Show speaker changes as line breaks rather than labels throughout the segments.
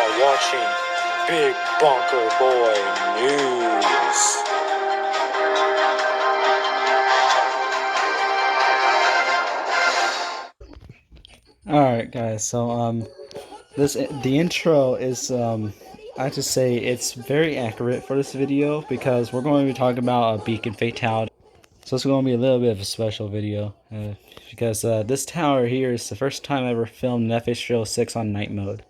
are watching Big Bonker Boy News.
Alright guys, so the intro is I have to say it's very accurate for this video because we're going to be talking about a beacon fatality. So it's going to be a little bit of a special video because this tower here is the first time I ever filmed an FH306 on night mode.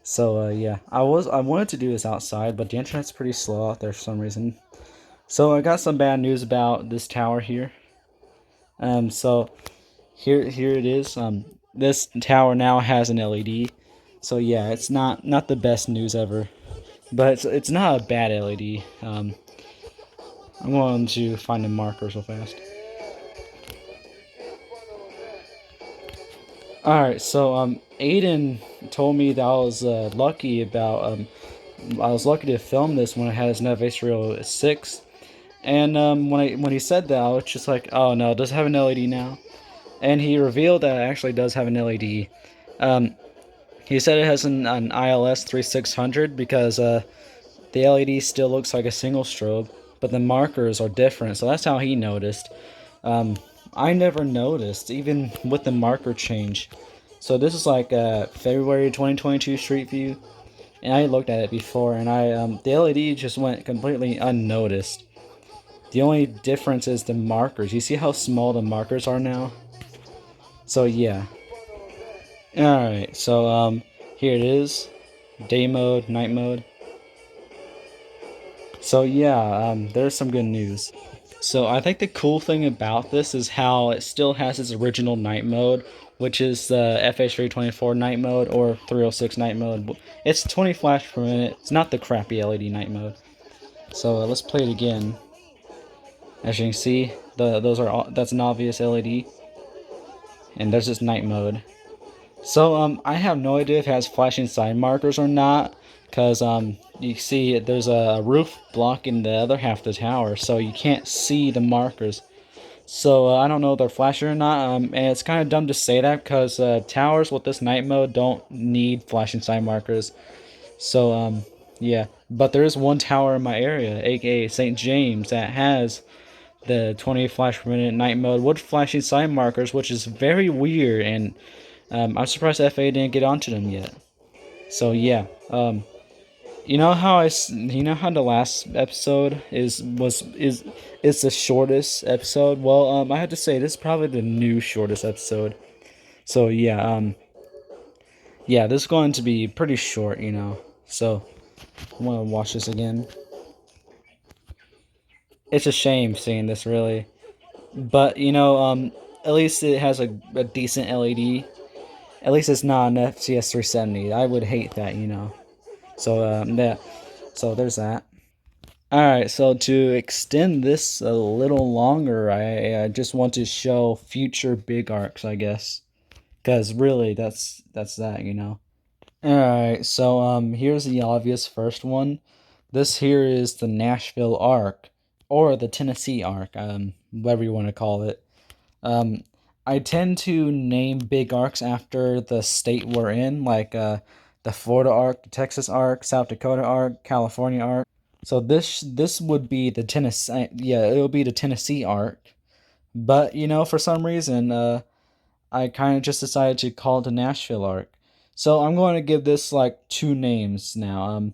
So yeah, I wanted to do this outside, but the internet's pretty slow out there for some reason. So I got some bad news about this tower here. So here it is. This tower now has an LED. So yeah, it's not the best news ever, but it's not a bad LED. I'm going to find the markers real fast. All right, so Aiden told me that I was lucky to film this when I had his Navastro 6, and when he said that, I was just like, oh no, it does have an LED now, and he revealed that it actually does have an LED. He said it has an ILS 3600 because the LED still looks like a single strobe, but the markers are different. So that's how he noticed. I never noticed, even with the marker change. So this is like February 2022 Street View, and I looked at it before, and the LED just went completely unnoticed. The only difference is the markers. You see how small the markers are now? So yeah. Alright, so here it is. Day mode, night mode. So yeah, there's some good news. So I think the cool thing about this is how it still has its original night mode, which is the FH324 night mode or 306 night mode. It's 20 flash per minute. It's not the crappy LED night mode. So let's play it again. As you can see, that's an obvious LED, and there's this night mode. So I have no idea if it has flashing sign markers or not, because you see there's a roof blocking the other half of the tower, so you can't see the markers. So I don't know if they're flashing or not, and it's kind of dumb to say that because towers with this night mode don't need flashing sign markers. So yeah, but there is one tower in my area, aka St. James, that has the 20 flash per minute night mode with flashing sign markers, which is very weird, and I'm surprised FA didn't get onto them yet. So yeah, you know how the last episode is the shortest episode. Well, I have to say this is probably the new shortest episode. So yeah, yeah, this is going to be pretty short, you know. So I want to watch this again. It's a shame seeing this, really, but at least it has a decent LED. At least it's not an FCS 370. I would hate that, you know. So yeah, so there's that. All right, so to extend this a little longer, I just want to show future big arcs, I guess, because really that's that, you know. All right, so here's the obvious first one. This here is the Nashville arc, or the Tennessee arc, whatever you want to call it. Um, I tend to name big arcs after the state we're in, like the Florida arc, the Texas arc, South Dakota arc, California arc. So this would be the Tennessee, yeah, it'll be the Tennessee arc. But for some reason, I kind of just decided to call it the Nashville arc. So I'm going to give this like two names now.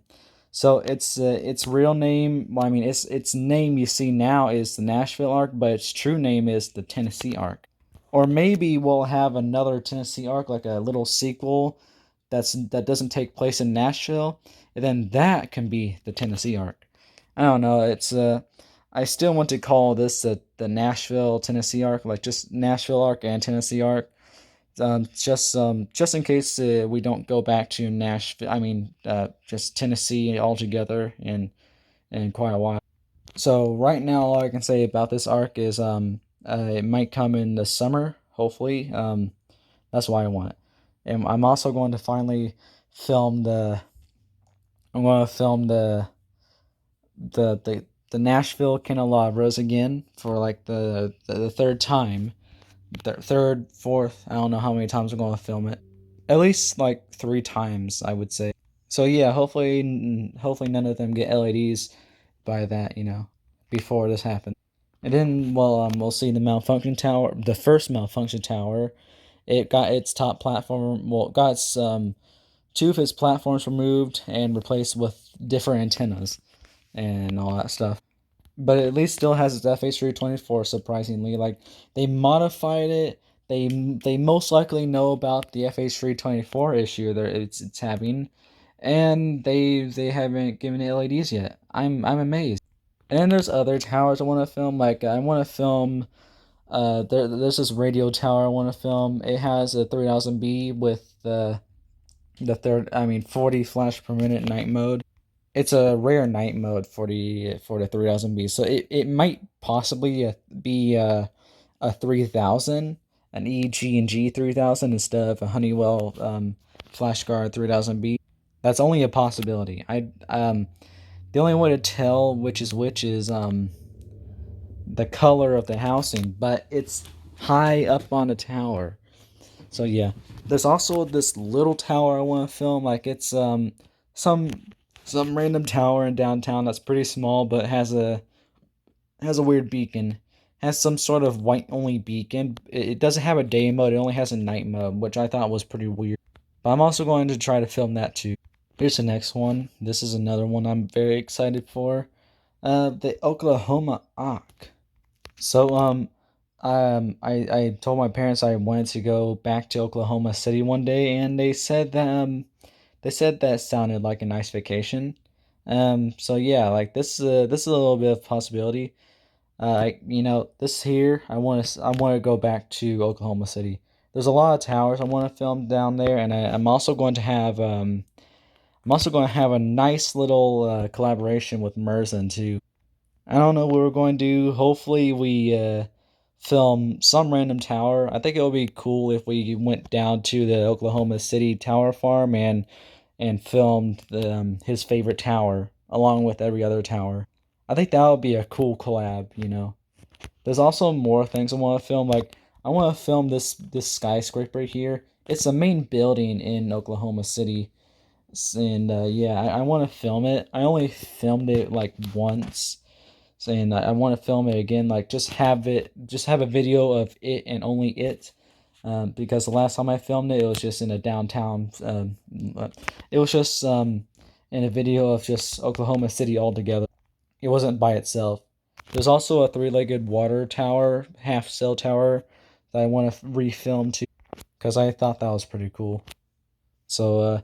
So its real name, well, I mean its name you see now is the Nashville arc, but its true name is the Tennessee arc. Or maybe we'll have another Tennessee arc, like a little sequel that doesn't take place in Nashville, and then that can be the Tennessee arc. I don't know. I still want to call this the Nashville Tennessee arc, like just Nashville arc and Tennessee arc. Just in case we don't go back to Nashville. I mean, just Tennessee altogether in quite a while. So right now, all I can say about this arc is it might come in the summer, hopefully. That's why I want it. And I'm also going to finally film the. I'm going to film the Nashville candelabras again for like the third time, the third, fourth. I don't know how many times I'm going to film it. At least like 3 times, I would say. So yeah, hopefully none of them get LEDs by that, before this happens. And then, well, we'll see the malfunction tower, the first malfunction tower. It got its top platform, well, it got its, two of its platforms removed and replaced with different antennas and all that stuff. But it at least still has its FH324, surprisingly. Like, they modified it. They most likely know about the FH324 issue that it's having, and they haven't given it LEDs yet. I'm amazed. And then there's other towers I want to film. Like, I want to film. There's this radio tower I want to film. It has a 3000B with the third. I mean, 40 flash per minute night mode. It's a rare night mode for the 3000B. So it might possibly be a 3000, an EG&G 3000 instead of a Honeywell FlashGuard 3000B. That's only a possibility. The only way to tell which is which is the color of the housing, but it's high up on a tower. So yeah, there's also this little tower I want to film. Like, it's some some random tower in downtown that's pretty small, but has a weird beacon. Has some sort of white only beacon. It doesn't have a day mode. It only has a night mode, which I thought was pretty weird. But I'm also going to try to film that too. Here's the next one. This is another one I'm very excited for. The Oklahoma Ark. So I told my parents I wanted to go back to Oklahoma City one day, and they said that sounded like a nice vacation. So yeah, like, this is a little bit of possibility. This here, I want to go back to Oklahoma City. There's a lot of towers I want to film down there, and I'm also going to have a nice little collaboration with Merzen too. I don't know what we're going to do. Hopefully, we film some random tower. I think it would be cool if we went down to the Oklahoma City Tower Farm and filmed his favorite tower along with every other tower. I think that would be a cool collab. There's also more things I want to film. Like, I want to film this skyscraper here. It's the main building in Oklahoma City, and yeah, I want to film it. I only filmed it like once, saying that I want to film it again. Like, just have a video of it and only it. Because the last time I filmed it, it was just in a downtown. It was just in a video of just Oklahoma City altogether. It wasn't by itself. There's also a three-legged water tower, half cell tower, that I want to refilm too, because I thought that was pretty cool. So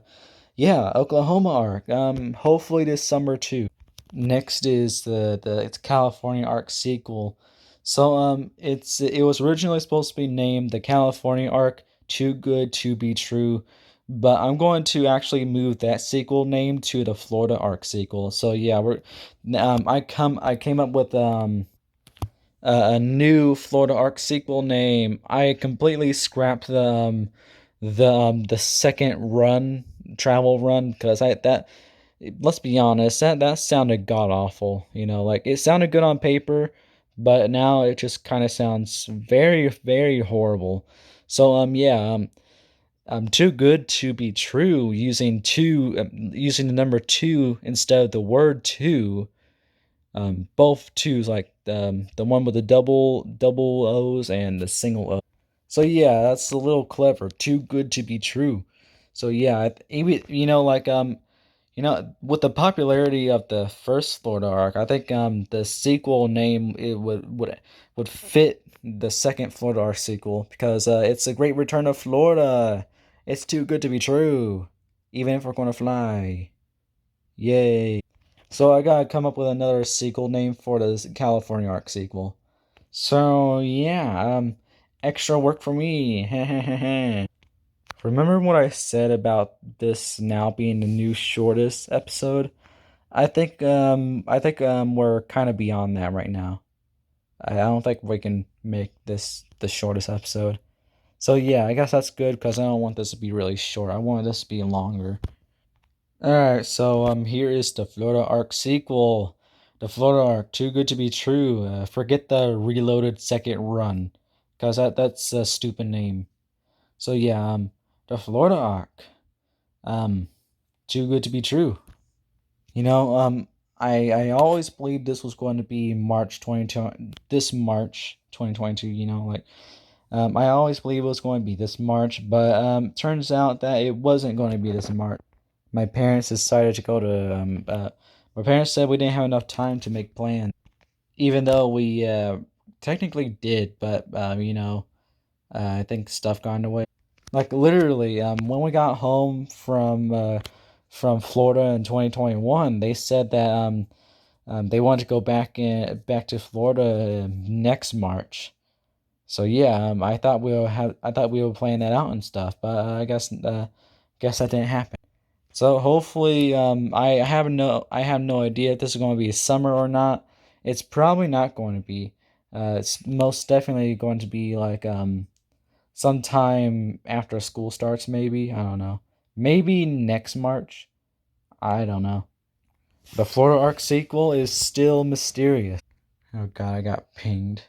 yeah, Oklahoma Arc. Hopefully this summer too. Next is it's California Arc sequel. So it was originally supposed to be named the California Arc Too Good to Be True, but I'm going to actually move that sequel name to the Florida Arc sequel. So yeah, I came up with a new Florida Arc sequel name. I completely scrapped the second run travel run, because I that let's be honest, that sounded god awful. Like, it sounded good on paper, but now it just kind of sounds very, very horrible. So yeah, too good to be true, using the number two instead of the word two. Both twos, like the one with the double O's and the single O. So yeah, that's a little clever. Too good to be true. So yeah, like, with the popularity of the first Florida arc, I think the sequel name, it would fit the second Florida arc sequel, because it's a great return of Florida. It's too good to be true, even if we're gonna fly. Yay! So I gotta come up with another sequel name for the California arc sequel. So yeah, extra work for me. Remember what I said about this now being the new shortest episode? I think we're kind of beyond that right now. I don't think we can make this the shortest episode. So yeah, I guess that's good, because I don't want this to be really short. I want this to be longer. All right, so here is the Florida Arc sequel. The Florida Arc, Too Good to Be True. Forget the Reloaded Second Run, because that's a stupid name. So yeah, the Florida Arc. Um, too good to be true. You know, I always believed this was going to be March 2020, this March 2022. You know, like I always believed it was going to be this March, but turns out that it wasn't going to be this March. My parents decided to go to. My parents said we didn't have enough time to make plans, even though we technically did. But I think stuff got in the way. Like literally, when we got home from Florida in 2021, they said that they wanted to go back to Florida next March. So yeah, I thought we were playing that out and stuff, but guess that didn't happen. So hopefully, I have no idea if this is going to be summer or not. It's probably not going to be. It's most definitely going to be like sometime after school starts. Maybe I don't know. Maybe next March. I don't know. The Florida Arc sequel is still mysterious. Oh God, I got pinged.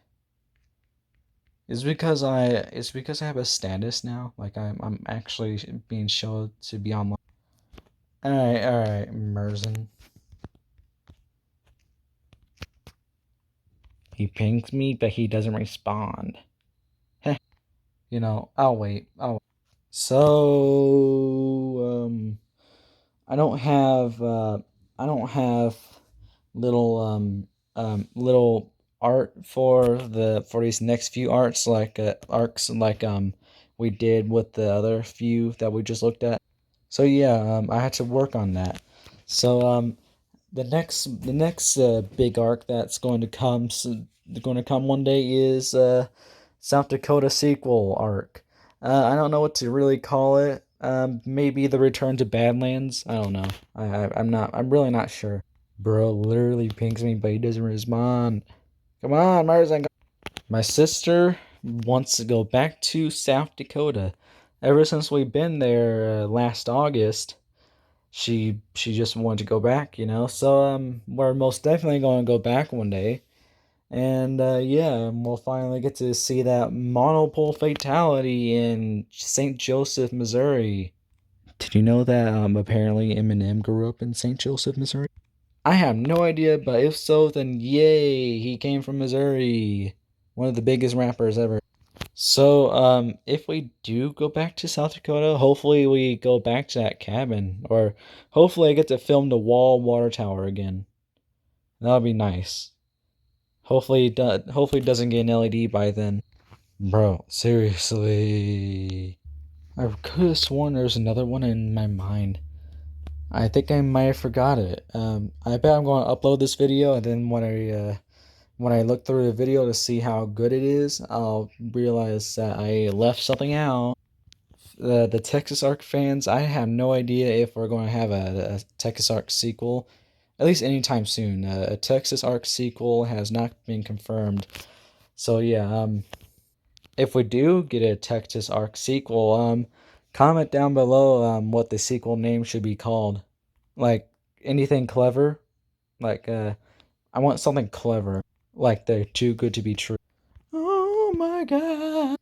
It's because I have a status now. Like I'm actually being shown to be online. All right, Merzen. He pings me, but he doesn't respond. Heh. I'll wait. So I don't have little art for these next few arcs like we did with the other few that we just looked at. So yeah, I had to work on that. So the next big arc that's going to come one day is South Dakota sequel arc. I don't know what to really call it. Maybe the Return to Badlands. I don't know. I'm not. I'm really not sure. Bro literally pings me, but he doesn't respond. Come on, Marzan. My sister wants to go back to South Dakota. Ever since we've been there last August, she just wanted to go back, you know. So we're most definitely going to go back one day, and yeah, we'll finally get to see that monopole fatality in St. Joseph, Missouri. Did you know that apparently Eminem grew up in St. Joseph, Missouri? I have no idea, but if so, then yay, he came from Missouri. One of the biggest rappers ever. So, if we do go back to South Dakota, hopefully we go back to that cabin, or hopefully I get to film the wall water tower again. That would be nice. Hopefully it doesn't get an LED by then. Bro, seriously. I could have sworn there's another one in my mind. I think I might have forgot it. I bet I'm going to upload this video, and then when I look through the video to see how good it is, I'll realize that I left something out. The Texas Arc fans, I have no idea if we're going to have a Texas Arc sequel, at least anytime soon. A Texas Arc sequel has not been confirmed. So yeah, if we do get a Texas Arc sequel, comment down below what the sequel name should be called. Like anything clever, like I want something clever, like they're too good to be true. Oh my god.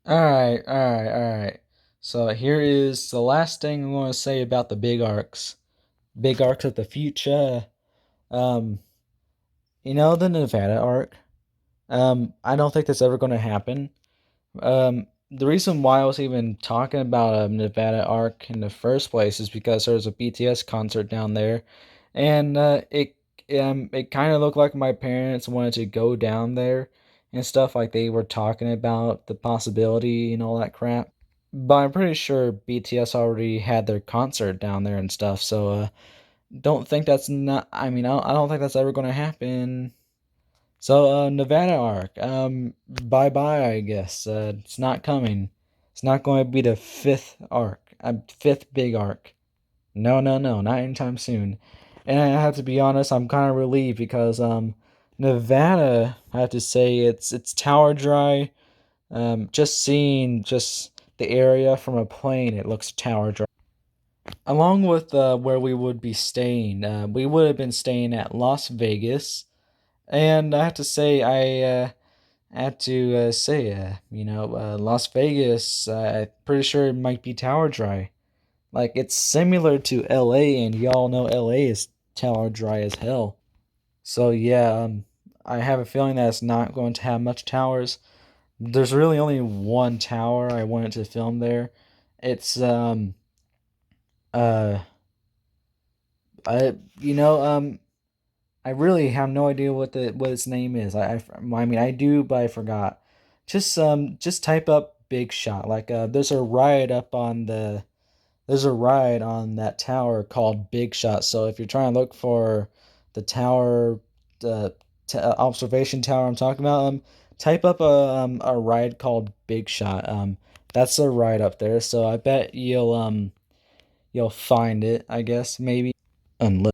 All right. So here is the last thing I'm going to say about the big arcs of the future. Um, the Nevada arc. I don't think that's ever going to happen. The reason why I was even talking about a Nevada arc in the first place is because there was a BTS concert down there, and it kind of looked like my parents wanted to go down there and stuff, like they were talking about the possibility and all that crap. But I'm pretty sure BTS already had their concert down there and stuff, so don't think that's not. I mean, I don't think that's ever gonna happen. So Nevada arc, bye bye. I guess it's not coming. It's not going to be the fifth arc, fifth big arc. No, no, no, not anytime soon. And I have to be honest, I'm kind of relieved because Nevada, I have to say it's tower dry. Just seeing just the area from a plane, it looks tower dry. Along with where we would be staying, we would have been staying at Las Vegas, and I have to say Las Vegas. I'm pretty sure it might be tower dry. Like it's similar to LA, and y'all know LA is tower dry as hell. So yeah, I have a feeling that it's not going to have much towers. There's really only one tower I wanted to film there. It's uh I you know I really have no idea what its name is. I mean I do, but I forgot. Just type up Big Shot. Like there's a ride on that tower called Big Shot. So if you're trying to look for the tower, the observation tower I'm talking about, type up a ride called Big Shot. That's a ride up there. So I bet you'll find it. I guess maybe. Unless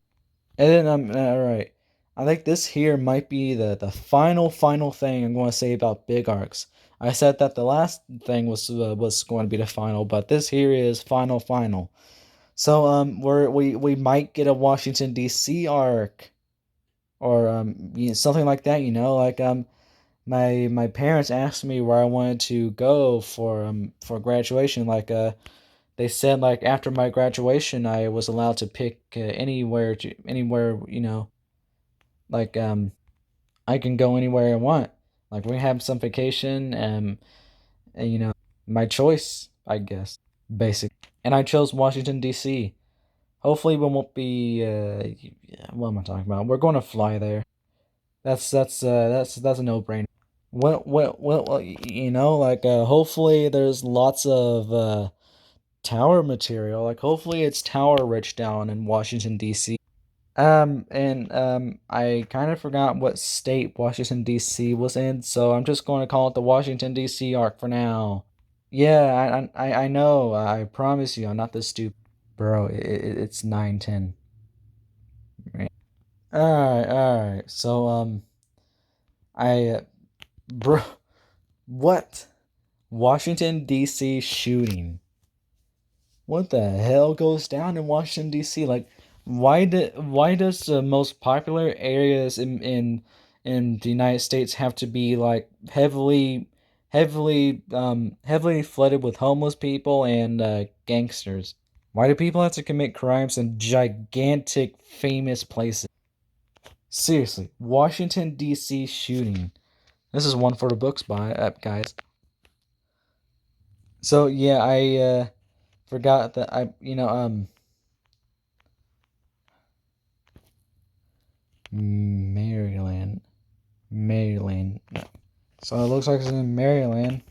and then all right. I think this here might be the final thing I'm going to say about big arcs. I said that the last thing was going to be the final, but this here is final. So we might get a Washington D.C. arc or something like that. Like my parents asked me where I wanted to go for graduation. Like they said like after my graduation I was allowed to pick anywhere. Like I can go anywhere I want. Like we have some vacation and my choice I guess basic. And I chose Washington D.C. Hopefully we won't be what am I talking about? We're going to fly there. That's a no-brainer. Like hopefully there's lots of tower material. Like hopefully it's tower rich down in Washington D.C. And I kind of forgot what state Washington D.C. was in, so I'm just going to call it the Washington D.C. arc for now. Yeah, I know. I promise you, I'm not this stupid, bro. It's 9:10. Right. All right. So I bro, what? Washington D.C. shooting. What the hell goes down in Washington D.C.? Like, why does the most popular areas in the United States have to be like heavily flooded with homeless people and gangsters? Why do people have to commit crimes in gigantic famous places? Seriously, Washington D.C. shooting. This is one for the books, guys. So yeah, I forgot that Maryland. Maryland. No. So it looks like it's in Maryland.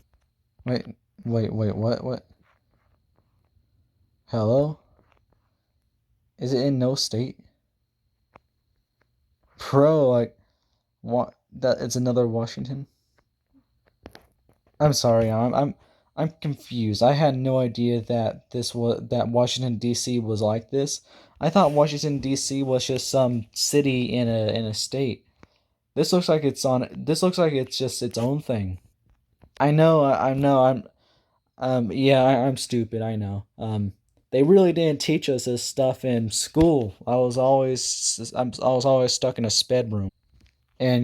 Wait, what? Hello? Is it in no state? Bro, like, what? That it's another Washington? I'm sorry, I'm confused. I had no idea that Washington D.C. was like this. I thought Washington D.C. was just some city in a state. This looks like it's just its own thing. I know, yeah, I'm stupid, I know. They really didn't teach us this stuff in school. I was always stuck in a sped room. And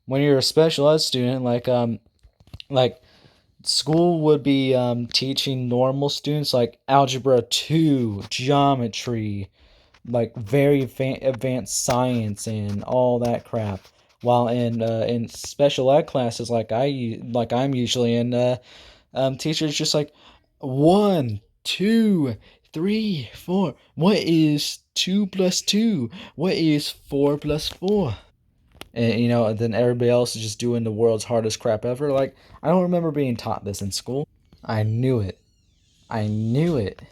when you're a special ed student, like school would be teaching normal students like algebra 2, geometry, like very advanced science and all that crap. While in special ed classes like I'm usually in, teachers just like 1, 2, 3, 4. What is 2 plus 2? What is 4 plus 4? And then everybody else is just doing the world's hardest crap ever. Like I don't remember being taught this in school. I knew it. I knew it.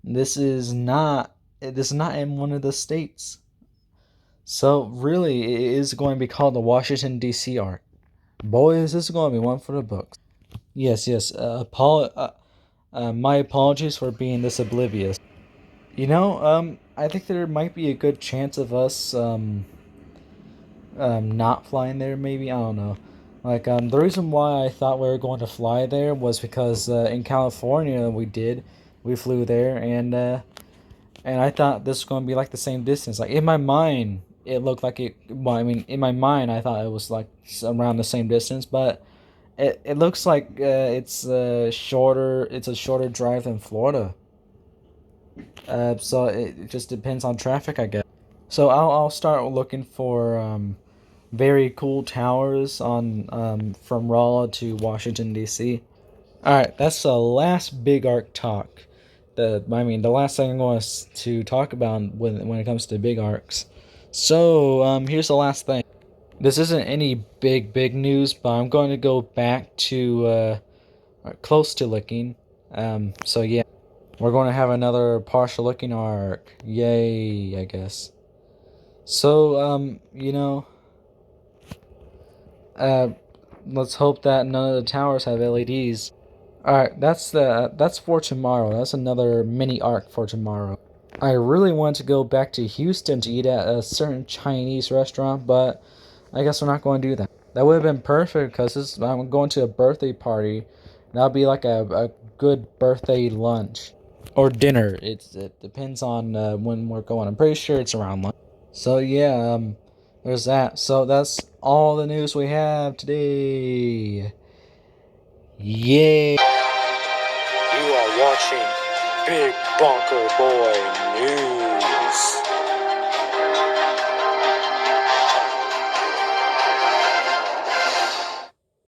This is not. This is not in one of the states. So really, it is going to be called the Washington D.C. arc. Boys, this is going to be one for the books. Yes. My apologies for being this oblivious. I think there might be a good chance of us not flying there. Maybe I don't know. Like the reason why I thought we were going to fly there was because in California we flew there and I thought this was going to be like the same distance. Like in my mind, it looked like it. Well, I mean, in my mind, I thought it was like around the same distance, but It looks like it's shorter. It's a shorter drive than Florida. So it just depends on traffic, I guess. So I'll start looking for very cool towers on from Raleigh to Washington D.C. All right, that's the last big arc talk. The last thing I want us to talk about when it comes to big arcs. So here's the last thing. This isn't any big news, but I'm going to go back to close to licking. So yeah, we're going to have another partial licking arc. Yay, I guess. So uh, let's hope that none of the towers have LEDs. All right, that's for tomorrow. That's another mini arc for tomorrow. I really want to go back to Houston to eat at a certain Chinese restaurant, but I guess we're not going to do that. That would have been perfect because I'm going to a birthday party. That'll be like a good birthday lunch or dinner. It depends on when we're going. I'm pretty sure it's around lunch. So yeah, there's that. So that's all the news we have today. Yay!
You are watching Big Bonker Boy News.